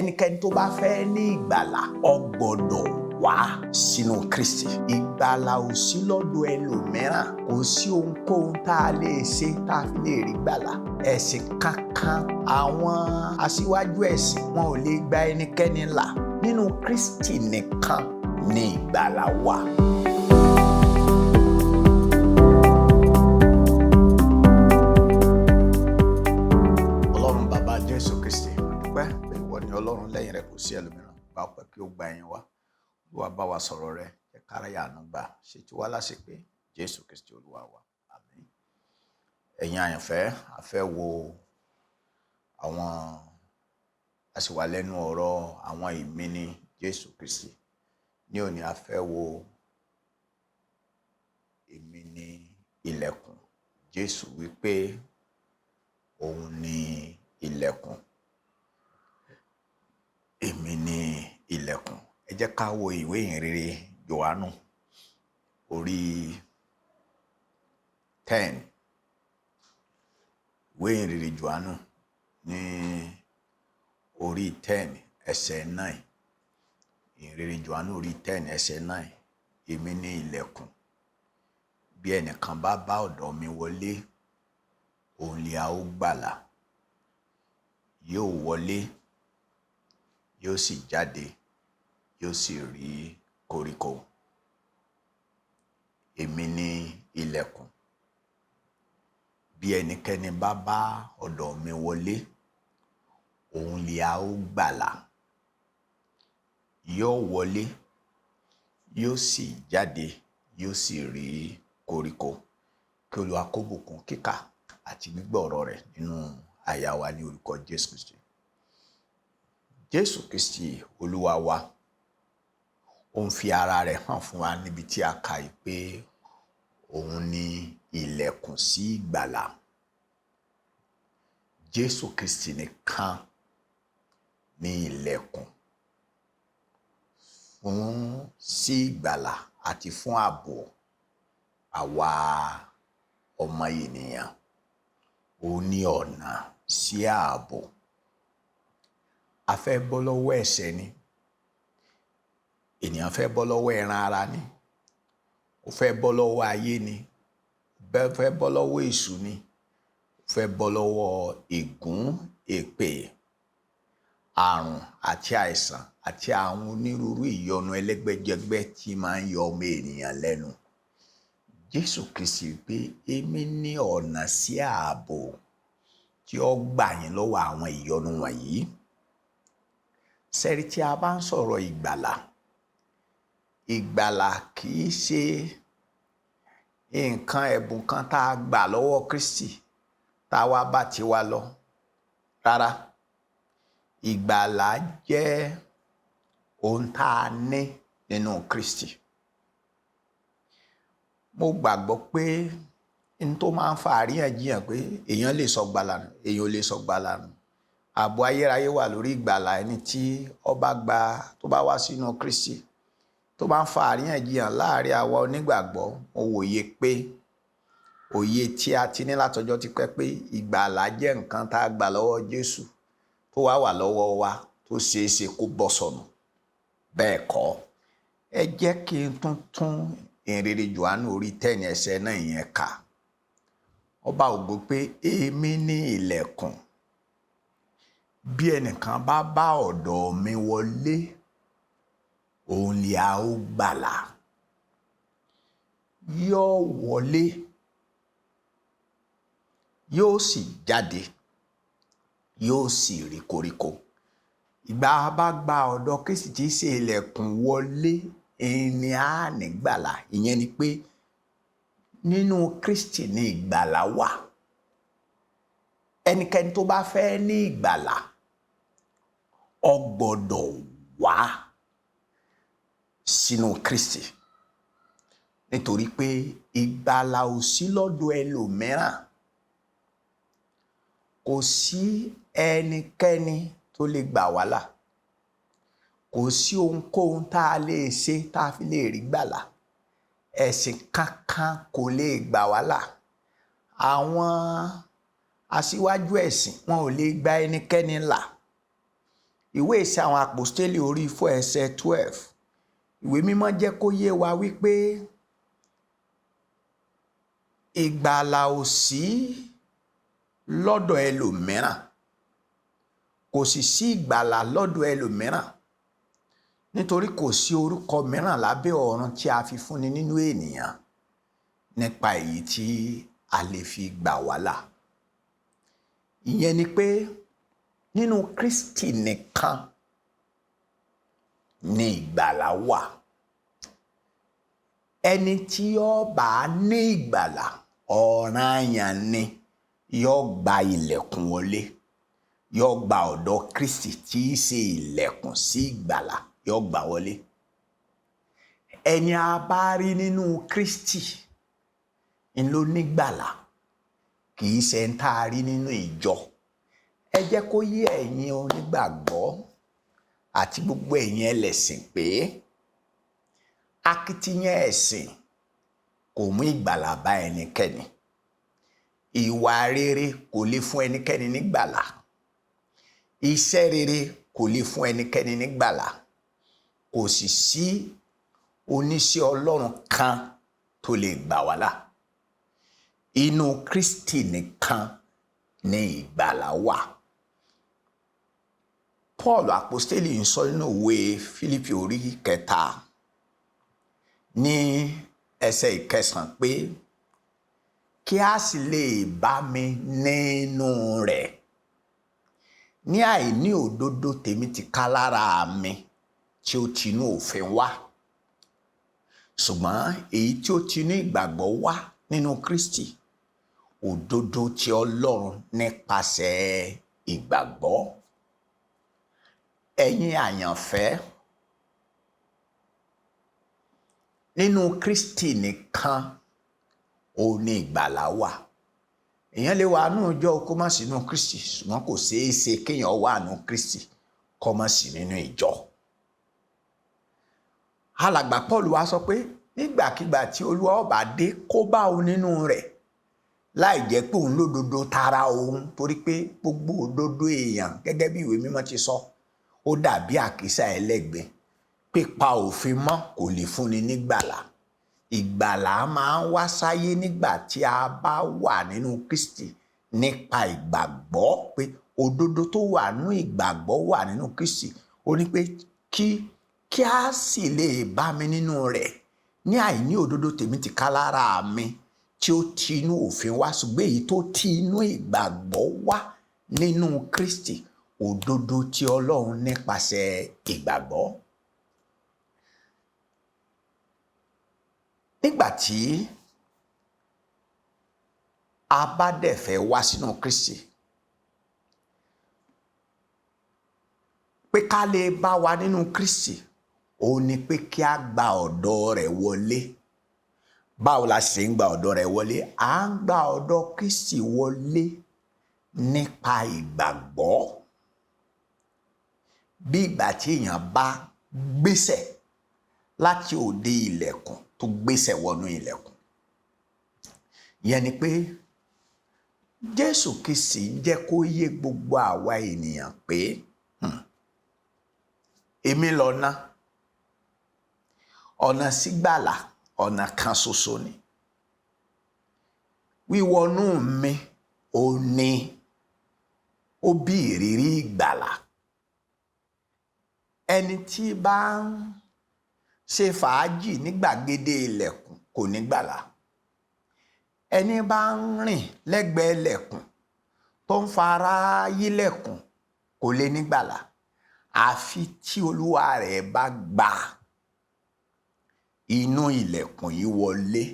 ẹnikẹ́ni tó bá fẹ́ ní ìgbàlà ó gbọ́dọ̀ wá sínú Kristi. Ìgbàlà ò sí lọ́dọ̀ ẹlòmíràn. Kò sí ohunkóhun tá a lè ṣe tá a fi lè rí ìgbàlà. Ẹ̀sìn kankan, àwọn aṣíwájú ẹ̀sìn wọn ò lè gba ẹnikẹ́ni là. Nínú Kristi nìkan ni ìgbàlà wà. Ọlọ́run bàbá Jésù Kristi, dúpẹ́ pé ìwọ ni Ọlọ́run, lẹ́yìn rẹ̀ kò sí ẹlòmíràn. Bá ọpẹ́ kí ó gba ẹ̀yìn wa. Olúwa bá wa sọ̀rọ̀ rẹ̀, jẹ́ káráyà àánú gbà. Ṣe tí wá láṣepé Jésù Kristi Olúwa wa. Àmín. Ẹ̀yin àyànfẹ́, a fẹ́ wo a sì wà lẹ́nu ọ̀rọ̀ àwọn ìmíní Jésù Kristi. Ní òní a fẹ́ wo ìmíní ilẹ̀kùn. Jésù wípé òun ni ilẹ̀kùn. Èmi ni ilẹ̀kùn. Ẹ jẹ́ ká wo ìwé ìhìnrere Jòhánù orí 10. Ìwé ìhìnrere Jòhánù ní orí 10 ẹsẹ̀ 9. Ìhìnrere Jòhánù orí 10 ẹsẹ̀ 9. Èmi ni ilẹ̀kùn. Bí ẹnìkan bá bá ọ̀dọ̀ mi wọlé, òun ni a ó gbàlà. Yóò wọlé, yóò sì jáde, yóò sì rí koríko. Èmi ni ilẹ̀kùn. Bí ẹnikẹ́ni bá bá ọ̀dọ̀ mi wọlé, òun ni a ó gbàlà. Yóò wọlé, yóò sì jáde, yóò sì rí koríko. Kí Olúwa kó bùkún kíkà àti gbígbọ́ ọ̀rọ̀ rẹ̀ nínú àyà wa ní orúkọ Jésù Kristi. Jésù Kristi Olúwa wa, ó ń fi ara rẹ̀ hàn fún wa níbi tí a kà pé òun ni ilẹ̀kùn sí ìgbàlà. Jésù Kristi nìkan ni ilẹ̀kùn sí ìgbàlà àti fún ààbò àwa ọmọ ènìyàn. Ó ní ọ̀nà sí ààbò. A fẹ́ bọ́ lọ́wọ́ ẹ̀ṣẹ̀ ni. Ènìyàn fẹ́ bọ́ lọ́wọ́ ẹran ara ni. Ó fẹ́ bọ́ lọ́wọ́ ayé ni. Ó fẹ́ bọ́ lọ́wọ́ èṣù ni. Ó fẹ́ bọ́ lọ́wọ́ ègún, èpè, àrùn àti àìsàn àti àwọn onírúurú ìyọnu ẹlẹ́gbẹ́jẹgbẹ́ tí máa ń yọ ọmọ ènìyàn lẹ́nu. Jésù Kristi pé èmi ní ọ̀nà sí ààbò tí ó gbà yín lọ́wọ́ àwọn ìyọnu wọ̀nyí. Sẹ́rí tí a bá ń sọ̀rọ̀ ìgbàlà, ìgbàlà kì í ṣe nǹkan ẹ̀bùn kan tá a gbà lọ́wọ́ Kristi tá a wá bá tiwa lọ. Rárá, ìgbàlà jẹ́ ohun tá a ní nínú Kristi. Mo gbàgbọ́ pé n tó máa ń fa àríyànjiyàn pé èèyàn lè sọ gbàlà nù, èèyàn ò lè sọ gbàlà nù. Ààbò ayérayé wà lórí ìgbàlà ẹni tí tó bá wá sínú Kristi. Tó bá ń fa àríyànjiyàn láàrin àwa onígbàgbọ́, mo wòye pé òye tí a ti ní látọjọ́ ti pẹ́ pé ìgbàlà jẹ́ nǹkan tá a gbà lọ́wọ́ Jésù tó wà lọ́wọ́ wa tó ṣeé ṣe kó bọ́ sọnù. Bẹ́ẹ̀ kọ́, ẹ jẹ́ kí n tún ìhìnrere Jòhánù orí 10 ẹsẹ̀ 9 yẹn kà. Ọba ògo pé èmi ní ilẹ̀kùn. Bí ẹnìkan bá bá ọ̀dọ̀ mi wọlé, òun ni a ó gbàlà. Yóò wọlé, yóò sì jáde, yóò sì rí koríko. Ìgbà bá gba ọ̀dọ̀ Kristi tí í ṣe ilẹ̀kùn wọlé, ẹni á ní gbàlà. Ìyẹn ni pé nínú Kristi ni ìgbàlà wà. Ẹnikẹ́ni tó bá fẹ́ ní ìgbàlà, ó gbọ́dọ̀ wá sínú Kristi. Nítorí pé ìgbàlà ò sí lọ́dọ̀ ẹlòmíràn. Kò sí ẹnikẹ́ni tó lè gbà wá là. Kò sí ohunkóhun tá a lè ṣe tá a fi lè rí gbàlà. Ẹ̀sìn kankan kò lè gbà wá là. Àwọn aṣíwájú ẹ̀sìn wọn ò lè gba ẹnikẹ́ni là. ìwé Iṣẹ́ àwọn Àpọ́stélì orí 4 ẹsẹ̀ 12 ìwé mímọ́ jẹ́ kó yé wa wípé ìgbàlà ò sí lọ́dọ̀ ẹlòmíràn, kò sì sí ìgbàlà lọ́dọ̀ ẹlòmíràn, nítorí kò sí orúkọ mìíràn lábẹ́ ọ̀run tí a fi fúnni nínú ènìyàn nípa èyí tí a lè fi gbà wá là. Ìyẹn ni pé nínú Kristi nìkan ni ìgbàlà wà. Ẹni tí ó bá ní ìgbàlà ọ̀ranyàn ni yóò gba ilẹ̀kùn wọlé, yóò gba ọ̀dọ̀ Kristi tí í ṣe ilẹ̀kùn sí ìgbàlà, yóò gbà wọlé. Ẹni a bá rí nínú Kristi ń ló nígbàlà, kì í ṣe ń tá a rí nínú ìjọ. Ẹ jẹ́ kó yé ẹ̀yin onígbàgbọ́ àti gbogbo ẹ̀yin ẹlẹ́sìn pé akitiyan ẹ̀sìn kò mú ìgbàlà bá ẹnikẹ́ni. Ìwà rere kò lè fún ẹnikẹ́ni nígbàlà. Iṣẹ́ rere kò lè fún ẹnikẹ́ni nígbàlà. Kò sì sí oníṣẹ́ Ọlọ́run kan tó lè gbà wá là. Inú Kristi nìkan ni ìgbàlà wà. Paul Àpọ́stélì ń sọ nínú ìwé Fílípì orí 3 ní ẹsẹ̀ 9 pé kí a sì lè bá mi nínú rẹ̀, ní àìní òdodo tèmi ti ká lára mi tí ó ti inú òfin wá, ṣùgbọ́n èyí tí ó ti inú ìgbàgbọ́ wá nínú Kristi, òdodo ti Ọlọ́run nípasẹ̀ ìgbàgbọ́. Ẹ̀yin àyànfẹ́, nínú Kristi nìkan ó ní ìgbàlà wà. Èèyàn lè wà nínú ìjọ kó má sí nínú Kristi, ṣùgbọ́n kò ṣeé ṣe kéèyàn wà nínú Kristi kó má sí nínú ìjọ. Alàgbà Paul wá sọ pé nígbàkigbà tí Olúwa ó bá dé kó bá òun nínú rẹ̀, láì jẹ́ pé òun lódodo tara òun, torí pé gbogbo òdodo èèyàn gẹ́gẹ́ bí ìwé mímọ́ ti sọ, ó dàbí àkísà ẹlẹ́gbin. Pípa òfin mọ́ kò lè fúnni nígbàlà. Ìgbàlà máa ń wá sáyé nígbà tí a bá wà nínú Kristi nípa ìgbàgbọ́, pé òdodo tó wà nínú ìgbàgbọ́ wà nínú Kristi. Ó ní pé kí a sì lè bá mi nínú rẹ̀, ní àìní òdodo tèmi ti ká lára mi tí ó ti inú òfin wá, ṣùgbọ́n èyí tó ti inú ìgbàgbọ́ wá nínú Kristi, òdodo ti Ọlọ́run nípasẹ̀ ìgbàgbọ́. Nígbà tí a bá dẹ̀ fẹ́ wá sínú Kristi, pé ká lè bá wa nínú Kristi, ó ní pé kí a gba ọ̀dọ̀ rẹ̀ wọlé. Báwo la ṣe ń gba ọ̀dọ̀ rẹ̀ wọlé? À ń gba ọ̀dọ̀ Kristi wọlé nípa ìgbàgbọ́. Bí ìgbà tí èèyàn bá gbésẹ̀ láti òde ilẹ̀kùn tó gbésẹ̀ wọnú ilẹ̀kùn. Ìyẹn ni pé Jésù Kristi jẹ́ kó yé gbogbo àwa ènìyàn pé èmi lọ́nà, ọ̀nà sígbàlà, ọ̀nà kan ṣoṣo ni. Wíwọnú mi ò ní ó bí ìrírí ìgbàlà. Ẹni tí bá ń ṣe fàájì ní gbàgede ilẹ̀kùn kò ní gbàlà. Ẹni bá ń rìn lẹ́gbẹ̀ẹ́ ilẹ̀kùn tó ń fara yílẹ̀kùn kò lè ní gbàlà. Àfi tí Olúwa rẹ̀ bá gba inú ilẹ̀kùn yìí wọlé.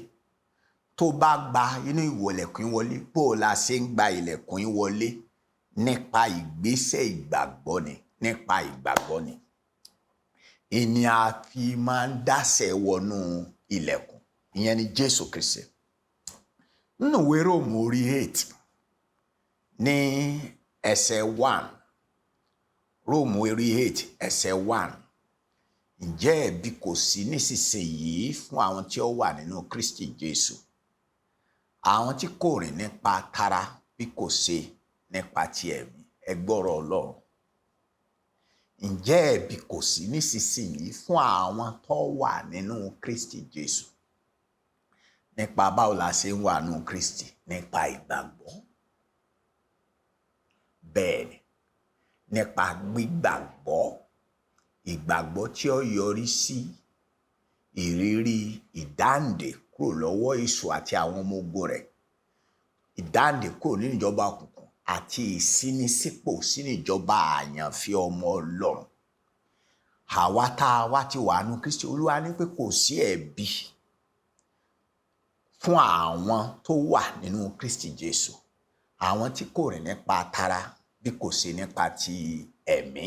Tó bá gba inú ilẹ̀kùn yìí wọlé, bó la ṣe ń gba ilẹ̀kùn yìí wọlé? Nípa ìgbésẹ̀ ìgbàgbọ́ ni, nípa ìgbàgbọ́ ni. Ìní a fi máa ń dásẹ̀ wọnú ilẹ̀kùn. Ìyẹn ni Jésù Kristi. Nínú ìwé Róòmù orí 8 ní ẹsẹ̀ 1. Róòmù orí 8 ẹsẹ̀ 1. Ǹjẹ́ ẹ̀bi kò sí nísinsìnyí fún àwọn tí ó wà nínú Kristi Jésù, àwọn tí kò rìn nípa tara bí kò ṣe nípa ti ẹ̀mí. Ẹ gbọ́rọ̀ Ọlọ́run. ǹjẹ́ ẹ̀bi kò sí nísinsìnyí fún àwọn tó wà nínú Kristi Jésù? Nípa báwo la ṣe ń wà nínú Kristi? Nípa ìgbàgbọ́. Bẹ́ẹ̀ ni, nípa gbígbàgbọ́, ìgbàgbọ́ tí ó yọrí sí ìrírí ìdáǹdè kúrò lọ́wọ́ èṣù àti àwọn ọmọ ogun rẹ̀, ìdáǹdè kúrò nínú ìjọba òkùnkùn àti ìsínísípò sínú ìjọba àyànfẹ́ ọmọ Ọlọ́run. Àwa tá a wá ti wà nínú Kristi, Olúwa ní pé kò sí ẹ̀bi fún àwọn tó wà nínú Kristi Jésù, àwọn tí kò rìn nípa tara bí kò ṣe nípa ti ẹ̀mí.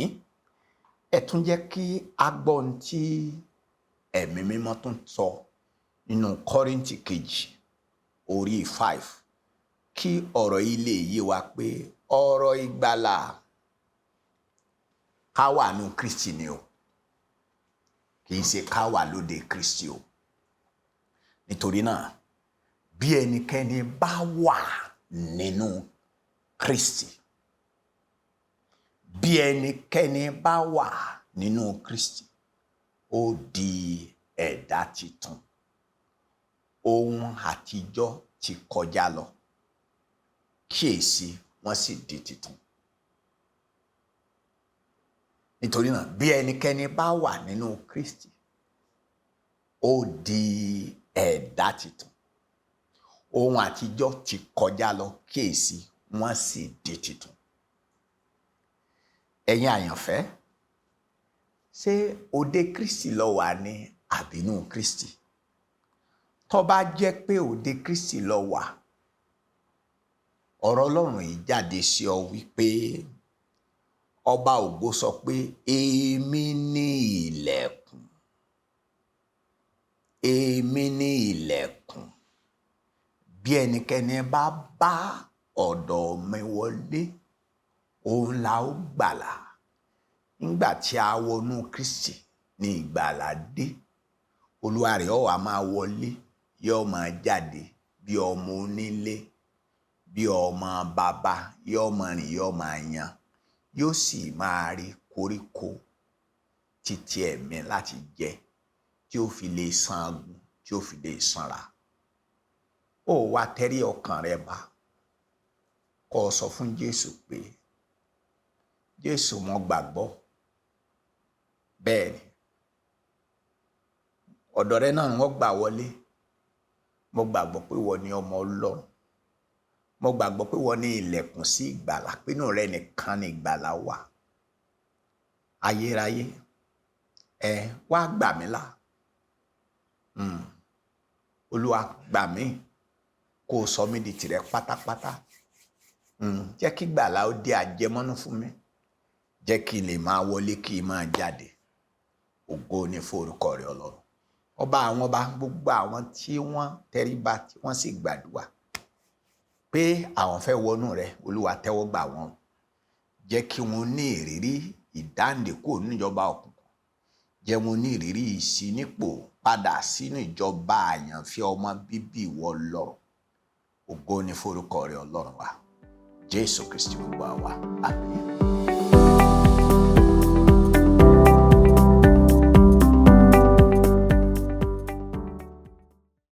Ẹ tún jẹ́ kí a gbọ́ ohun tí ẹ̀mí mímọ́ tún sọ nínú Kọ́ríńtì kejì orí 5, kí ọ̀rọ̀ yìí lè yé wa pé ọ̀rọ̀ ìgbàlà ká wà nínú Kristi ni o, kì í ṣe ká wà lóde Kristi o. Nítorí náà, bí ẹnikẹ́ni bá wà nínú Kristi, bí ẹnikẹ́ni bá wà nínú Kristi, ó di ẹ̀dá titun. Ohun àtijọ́ ti kọjá lọ, kíyèsí wọ́n sì di titun. Nítorí náà, bí ẹnikẹ́ni bá wà nínú Kristi, ó di ẹ̀dá titun. Ohun àtijọ́ ti kọjá lọ, kíyèsí wọ́n sì di titun. Ẹ̀yin àyànfẹ́, ṣé òde Kristi ló wà ní àbínú Kristi? Tó bá jẹ́ pé òde Kristi ló wà, ọ̀rọ̀ Ọlọ́run yìí jáde sí ọ wípé ọba ògo sọ pé èmi ní ilẹ̀kùn, èmi ní ilẹ̀kùn. Bí ẹnikẹ́ni bá bá ọ̀dọ̀ mi wọlé, òun la ó gbàlà. Nígbà tí a wọnú Kristi ní ìgbàlà dé, Olúwa rẹ̀ ó wá máa wọlé, yóò máa jáde bí ọmọ onílé, bí ọmọ bàbá, yóò máa rìn, yóò máa yan, yóò sì máa rí koríko títí ẹ̀mí láti jẹ, tí ó fi lè sangun, tí ó fi lè sanra. Ó wá tẹrí ọkàn rẹ bá, kó sọ fún Jésù pé, Jésù, mo gbàgbọ́. Bẹ́ẹ̀ ni, ọ̀dọ̀ rẹ náà wọ́n gbà wọlé. Mo gbàgbọ́ pé wọ́n ní ọmọ Ọlọ́run. Mo gbàgbọ́ pé wọ́n ní ilẹ̀kùn sí ìgbàlà, pé inú rẹ nìkan ni ìgbàlà wà. Ayérayé, wá gbà mí là. Olúwa, gbà mí, kó o sọ mí di tìrẹ pátápátá. Jẹ́ kí ìgbàlà ó di àjẹmọ́nú fún mi. Jẹ́ kí n lè máa wọlé, kí n máa jáde. Ògo ni fún orúkọ rẹ Ọlọ́run. Ọba àwọn ọba, gbogbo àwọn tí wọ́n tẹríba, tí wọ́n sì gbàdúrà pé àwọn fẹ́ wọnú rẹ, Olúwa tẹ́wọ́ gbà wọ́n. Jẹ́ kí wọ́n ní ìrírí ìdáǹdè kúrò nínú ìjọba òkùnkùn. Jẹ́ wọ́n ní ìrírí ìṣínípò padà sínú ìjọba àyànfẹ́ ọmọ bíbí ìwọ Ọlọ́run. Ògo ni fún orúkọ rẹ Ọlọ́run wa. Jésù Kristi Olúwa wa. Àmín.